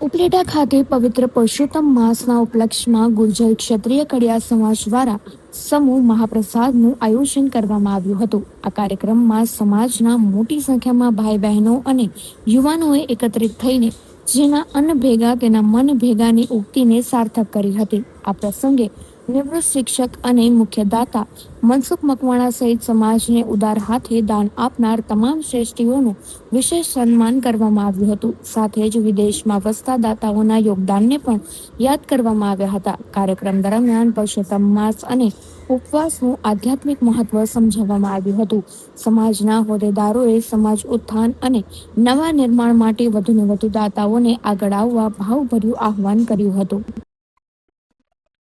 ઉપલેટા ખાતે પવિત્ર પુરુષોત્તમ માસના ઉપલક્ષમાં ગુર્જર ક્ષત્રિય કડિયા સમાજ દ્વારા સમૂહ મહાપ્રસાદનું આયોજન કરવામાં આવ્યું હતું. આ કાર્યક્રમમાં સમાજના મોટી સંખ્યામાં ભાઈ બહેનો અને યુવાનોએ એકત્રિત થઈને જેના અન્ન ભેગા તેના મન ભેગાની ઉક્તિને સાર્થક કરી હતી. આ પ્રસંગે નિવૃત્ત શિક્ષક અને મુખ્ય દાતા મનસુખ મકવાણા સહિત સમાજને ઉદાર હાથે દાન આપનાર તમામ શ્રેષ્ઠીઓનું વિશેષ સન્માન કરવામાં આવ્યું હતું. સાથે જ વિદેશમાં વસતા દાતાઓના યોગદાનને પણ યાદ કરવામાં આવ્યા હતા. કાર્યક્રમ દરમિયાન પુરુષોત્તમ માસ અને ઉપવાસનું આધ્યાત્મિક મહત્વ સમજાવવામાં આવ્યું હતું. સમાજના હોદ્દેદારોએ સમાજ ઉત્થાન અને નવા નિર્માણ માટે વધુને વધુ દાતાઓને આગળ આવવા ભાવભર્યું આહ્વાન કર્યું હતું.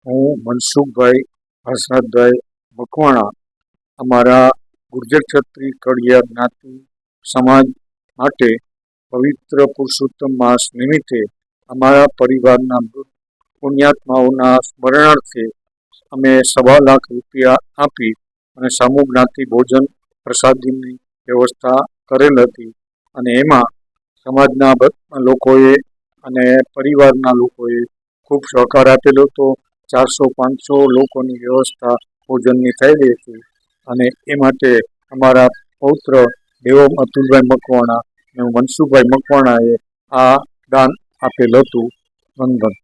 હું મનસુખભાઈ હર્ષનાથભાઈ મકવાણા અમારા ગુર્જર ક્ષત્રિય કડિયા જ્ઞાતિ સમાજ માટે પવિત્ર પુરુષોત્તમ માસ નિમિત્તે અમારા પરિવારના પુણ્યાત્માઓના સ્મરણાર્થે અમે ₹1.25 લાખ આપી અને સમૂહ જ્ઞાતિ ભોજન પ્રસાદીની વ્યવસ્થા કરેલ હતી. અને એમાં સમાજના લોકોએ અને પરિવારના લોકોએ ખૂબ સહકાર આપેલો હતો. 400-500 લોકોની વ્યવસ્થા ભોજનની થયેલી હતી અને એ માટે અમારા પૌત્ર દેવો અતુલભાઈ મકવાણા અને મનસુખભાઈ મકવાણાએ આ દાન આપેલ હતું. વંદન.